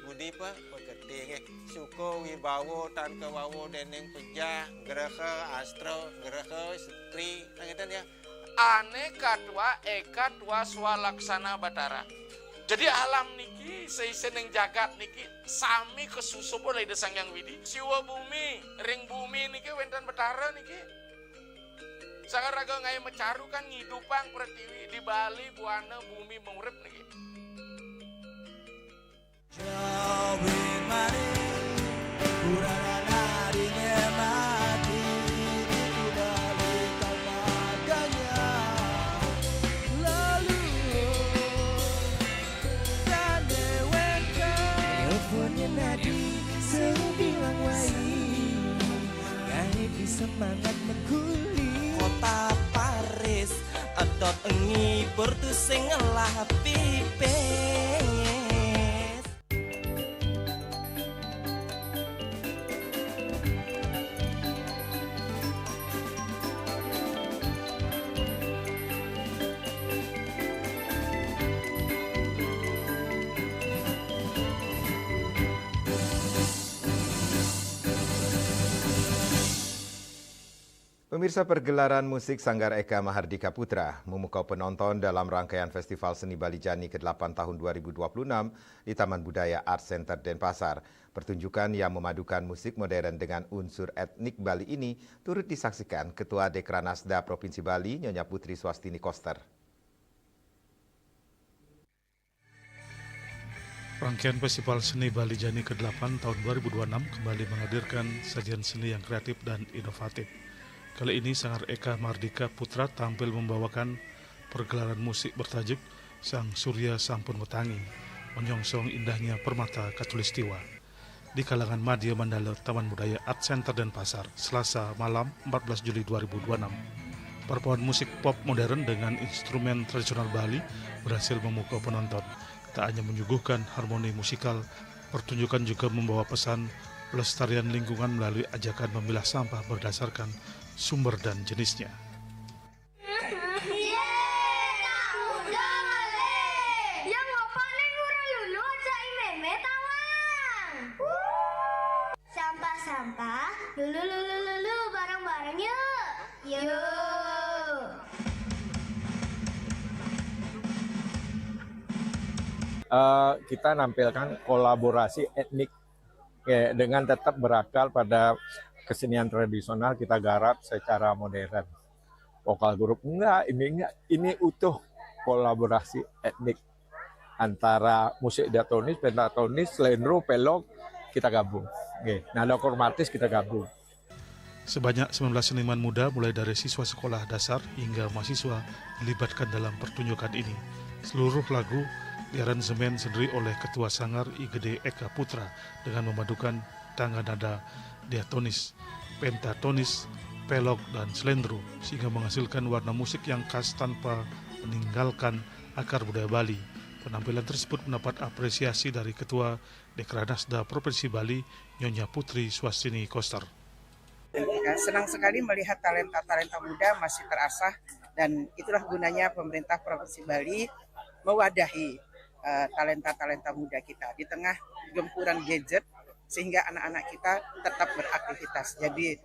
X: Budi pekerti suko wibawo tan kewawo deneng pejah gerehe astro gerehe setri gitu ya.
D: ane kadua eka dua swalaksana batara. Jadi alam niki seisen yang jagat niki sami kesusup oleh desang yang widi. Siwa bumi, ring bumi niki wenten betara niki. Sangat raga ngai mecaru kan ngidupang pertiwi di Bali buana bumi mengurip niki.
G: Semangat mengguling kota Paris atot engi portu sing ngelah pipes.
B: Pemirsa, pergelaran musik Sanggar Eka Mahardika Putra memukau penonton dalam rangkaian Festival Seni Bali Jani ke-8 tahun 2026 di Taman Budaya Art Center Denpasar. Pertunjukan yang memadukan musik modern dengan unsur etnik Bali ini turut disaksikan Ketua Dekranasda Provinsi Bali, Nyonya Putri Swastini Koster.
C: Rangkaian Festival Seni Bali Jani ke-8 tahun 2026 kembali menghadirkan sajian seni yang kreatif dan inovatif. Kali ini Sanggar Eka Mahardika Putra tampil membawakan pergelaran musik bertajuk Sang Surya Sampun Wetangi, menyongsong indahnya permata Katulistiwa. Di kalangan Madya Mandala Taman Budaya Art Center Denpasar, Selasa malam 14 Juli 2026. Perpaduan musik pop modern dengan instrumen tradisional Bali berhasil memukau penonton. Tak hanya menyuguhkan harmoni musikal, pertunjukan juga membawa pesan pelestarian lingkungan melalui ajakan memilah sampah berdasarkan sumber dan jenisnya.
L: Sampah-sampah, lulu bareng-bareng yuk.
P: Kita nampilkan kolaborasi etnik dengan tetap berakal pada kesenian tradisional, kita garap secara modern. Vokal grup enggak, ini utuh kolaborasi etnik antara musik diatonis, pentatonis, slendro, pelok kita gabung. Nada kromatis kita gabung.
C: Sebanyak 19 seniman muda mulai dari siswa sekolah dasar hingga mahasiswa dilibatkan dalam pertunjukan ini. Seluruh lagu diaransemen sendiri oleh Ketua Sanggar IGD Eka Putra dengan memadukan tangga nada diatonis, pentatonis, pelok, dan slendro sehingga menghasilkan warna musik yang khas tanpa meninggalkan akar budaya Bali. Penampilan tersebut mendapat apresiasi dari Ketua Dekranasda Provinsi Bali, Nyonya Putri Swastini Koster.
M: Senang sekali melihat talenta-talenta muda masih terasah, dan itulah gunanya pemerintah Provinsi Bali mewadahi talenta-talenta muda kita di tengah gempuran gadget, sehingga anak-anak kita tetap beraktivitas. Jadi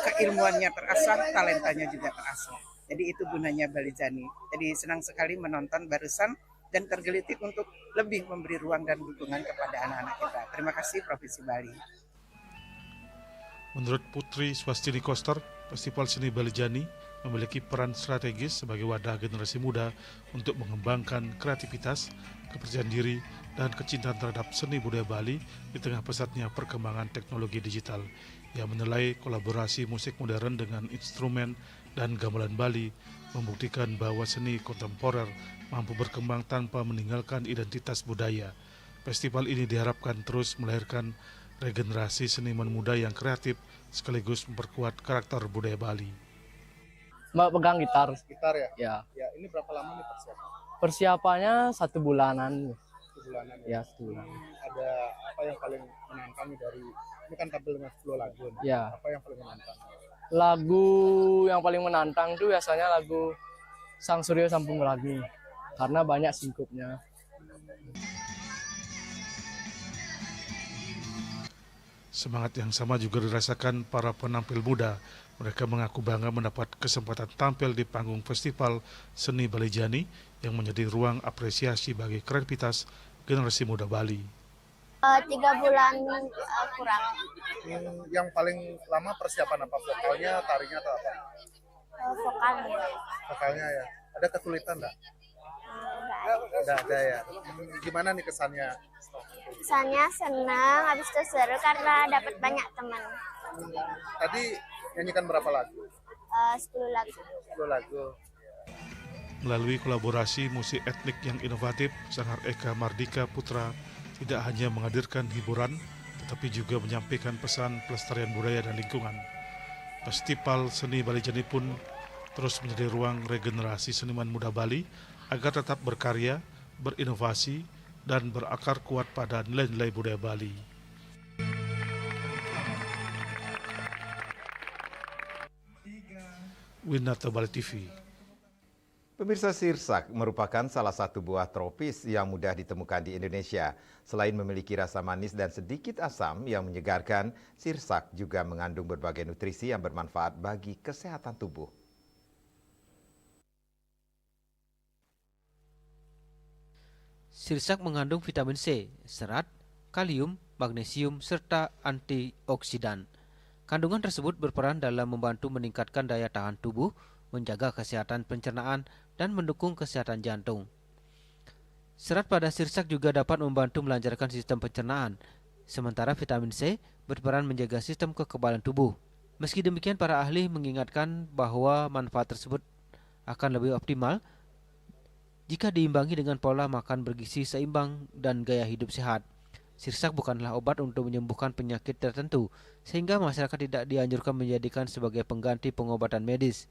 M: keilmuannya terasah, talentanya juga terasah. Jadi itu gunanya Bali Jani. Jadi senang sekali menonton barusan dan tergelitik untuk lebih memberi ruang dan dukungan kepada anak-anak kita. Terima kasih Provinsi Bali.
C: Menurut Putri Swastini Koster, Festival Seni Bali Jani memiliki peran strategis sebagai wadah generasi muda untuk mengembangkan kreativitas, kepercayaan diri, dan kecintaan terhadap seni budaya Bali di tengah pesatnya perkembangan teknologi digital. Yang menilai kolaborasi musik modern dengan instrumen dan gamelan Bali membuktikan bahwa seni kontemporer mampu berkembang tanpa meninggalkan identitas budaya. Festival ini diharapkan terus melahirkan regenerasi seniman muda yang kreatif sekaligus memperkuat karakter budaya Bali.
N: Mbak pegang gitar.
U: Gitar ya?
N: Ya.
U: Ya, ini berapa lama nih persiapan?
N: Persiapannya 1 bulanan.
U: 1 bulanan
N: ya? Ya, 1 bulan.
U: Ada apa yang paling menantang dari, ini kan tampil dengan 10 lagu.
N: Ya.
U: Apa yang paling menantang?
N: Lagu yang paling menantang itu biasanya lagu Sang Surya Sampun Wetangi, karena banyak singkupnya.
C: Semangat yang sama juga dirasakan para penampil muda. Mereka mengaku bangga mendapat kesempatan tampil di panggung Festival Seni Balijani yang menjadi ruang apresiasi bagi kreativitas generasi muda Bali.
L: 3 bulan kurang.
U: Yang paling lama persiapan apa? Vokalnya, tarinya atau apa?
L: Vokalnya.
U: Vokalnya ya. Ada kesulitan nggak? Nggak ada ya. Gimana nih kesannya?
L: Kesannya senang, habis itu seru karena dapat banyak teman.
U: Tadi nyanyikan berapa lagu?
L: 10 lagu.
U: 10 lagu.
C: Melalui kolaborasi musik etnik yang inovatif, Sanggar Eka Mardika Putra tidak hanya menghadirkan hiburan, tetapi juga menyampaikan pesan pelestarian budaya dan lingkungan. Festival Seni Balijani pun terus menjadi ruang regenerasi seniman muda Bali agar tetap berkarya, berinovasi, dan berakar kuat pada nilai-nilai budaya Bali. Winata Bali TV.
B: Pemirsa, sirsak merupakan salah satu buah tropis yang mudah ditemukan di Indonesia. Selain memiliki rasa manis dan sedikit asam yang menyegarkan, sirsak juga mengandung berbagai nutrisi yang bermanfaat bagi kesehatan tubuh.
F: Sirsak mengandung vitamin C, serat, kalium, magnesium, serta antioksidan. Kandungan tersebut berperan dalam membantu meningkatkan daya tahan tubuh, menjaga kesehatan pencernaan, dan mendukung kesehatan jantung. Serat pada sirsak juga dapat membantu melancarkan sistem pencernaan, sementara vitamin C berperan menjaga sistem kekebalan tubuh. Meski demikian, para ahli mengingatkan bahwa manfaat tersebut akan lebih optimal jika diimbangi dengan pola makan bergizi seimbang dan gaya hidup sehat. Sirsak bukanlah obat untuk menyembuhkan penyakit tertentu, sehingga masyarakat tidak dianjurkan menjadikan sebagai pengganti pengobatan medis.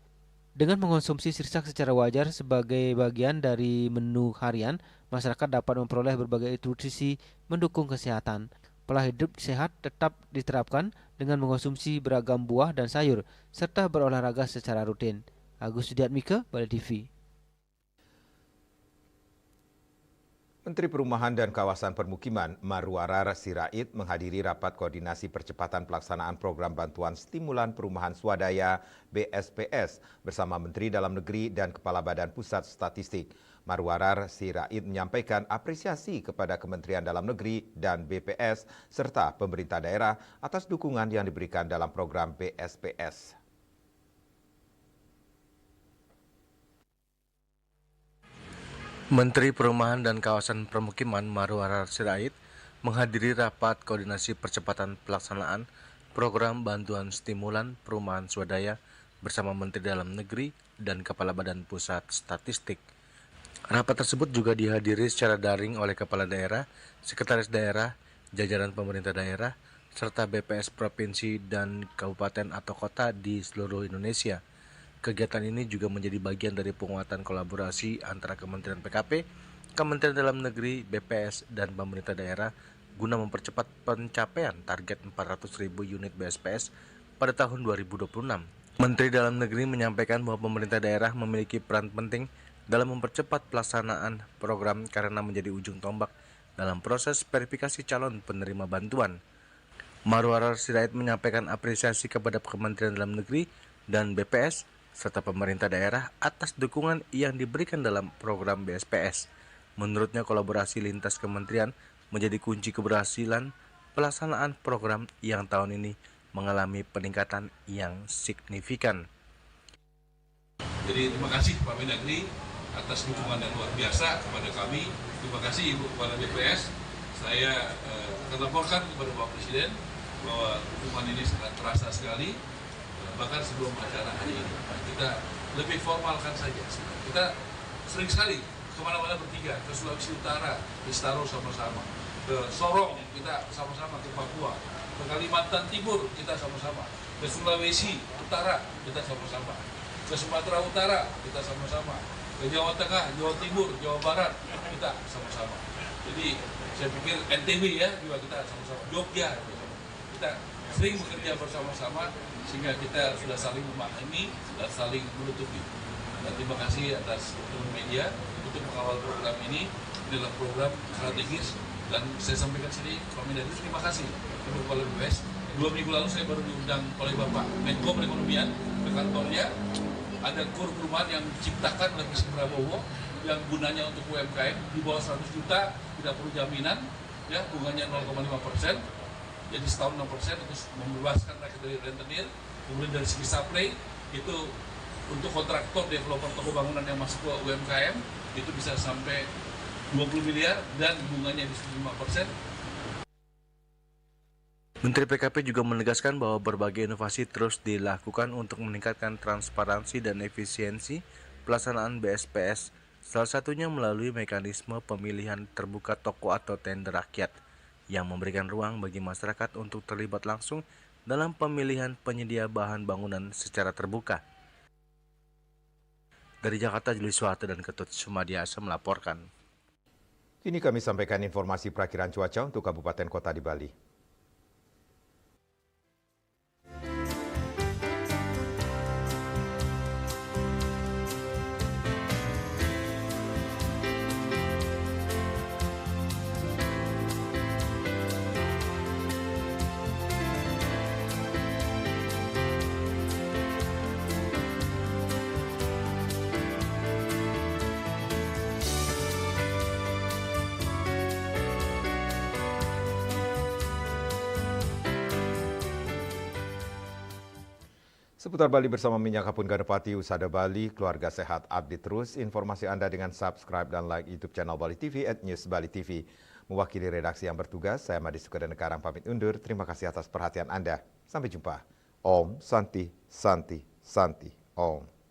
F: Dengan mengonsumsi sirsak secara wajar sebagai bagian dari menu harian, masyarakat dapat memperoleh berbagai nutrisi mendukung kesehatan. Pola hidup sehat tetap diterapkan dengan mengonsumsi beragam buah dan sayur, serta berolahraga secara rutin. Agus Sudiatmika, Bali TV.
B: Menteri Perumahan dan Kawasan Permukiman Marwarar Sirait menghadiri rapat koordinasi percepatan pelaksanaan program bantuan stimulan perumahan swadaya BSPS bersama Menteri Dalam Negeri dan Kepala Badan Pusat Statistik. Marwarar Sirait menyampaikan apresiasi kepada Kementerian Dalam Negeri dan BPS serta pemerintah daerah atas dukungan yang diberikan dalam program BSPS.
I: Menteri Perumahan dan Kawasan Permukiman Marwarar Sirait menghadiri rapat koordinasi percepatan pelaksanaan program bantuan stimulan perumahan swadaya bersama Menteri Dalam Negeri dan Kepala Badan Pusat Statistik. Rapat tersebut juga dihadiri secara daring oleh Kepala Daerah, Sekretaris Daerah, jajaran pemerintah daerah, serta BPS Provinsi dan Kabupaten atau Kota di seluruh Indonesia. Kegiatan ini juga menjadi bagian dari penguatan kolaborasi antara Kementerian PKP, Kementerian Dalam Negeri, BPS, dan pemerintah daerah guna mempercepat pencapaian target 400.000 unit BSPS pada tahun 2026. Menteri Dalam Negeri menyampaikan bahwa pemerintah daerah memiliki peran penting dalam mempercepat pelaksanaan program karena menjadi ujung tombak dalam proses verifikasi calon penerima bantuan. Marwarar Sirait menyampaikan apresiasi kepada Kementerian Dalam Negeri dan BPS serta pemerintah daerah atas dukungan yang diberikan dalam program BSPS. Menurutnya, kolaborasi lintas kementerian menjadi kunci keberhasilan pelaksanaan program yang tahun ini mengalami peningkatan yang signifikan.
R: Jadi terima kasih Pak Mendagri atas dukungan yang luar biasa kepada kami. Terima kasih Ibu Kepala BPS. Saya akan laporkan kepada Bapak Presiden bahwa dukungan ini sangat terasa sekali. Bahkan sebelum acara hari ini kita lebih formalkan saja. Kita sering sekali kemana-mana bertiga, ke Sulawesi Utara, ke Staro sama-sama, ke Sorong kita sama-sama, ke Papua, ke Kalimantan Timur kita sama-sama, ke Sulawesi Utara kita sama-sama, ke Sumatera Utara kita sama-sama, ke Jawa Tengah, Jawa Timur, Jawa Barat kita sama-sama. Jadi saya pikir NTB ya juga kita sama-sama, Jogja kita sering bekerja bersama-sama sehingga kita sudah saling memahami dan saling menutupi. Dan terima kasih atas media untuk mengawal program ini adalah program strategis dan saya sampaikan sini Pak Mendagri terima kasih kepada Kepala BPS. 2 minggu lalu saya baru diundang oleh Bapak Menko Perekonomian ke kantornya. Ada kur perumahan yang diciptakan oleh Presiden Prabowo yang gunanya untuk UMKM di bawah 100 juta, tidak perlu jaminan, ya bunganya 0,5%, jadi setahun 6% itu membebaskan rakyat dari rentenir. Kemudian dari segi supply itu untuk kontraktor developer toko bangunan yang masuk ke UMKM itu bisa sampai 20 miliar dan bunganya di 5%.
I: Menteri PKP juga menegaskan bahwa berbagai inovasi terus dilakukan untuk meningkatkan transparansi dan efisiensi pelaksanaan BSPS, salah satunya melalui mekanisme pemilihan terbuka toko atau tender rakyat yang memberikan ruang bagi masyarakat untuk terlibat langsung dalam pemilihan penyedia bahan bangunan secara terbuka. Dari Jakarta, Julius Suhata dan Ketut Sumadiasa melaporkan.
B: Kini kami sampaikan informasi perakiraan cuaca untuk kabupaten kota di Bali. Seputar Bali bersama Minyak Kapun Ganepati, Usada Bali, keluarga sehat, update terus informasi Anda dengan subscribe dan like YouTube channel Bali TV @newsbali.tv. Mewakili redaksi yang bertugas, saya Madi Sukadanekara pamit undur. Terima kasih atas perhatian Anda. Sampai jumpa. Om Santi, Santi, Santi, Om.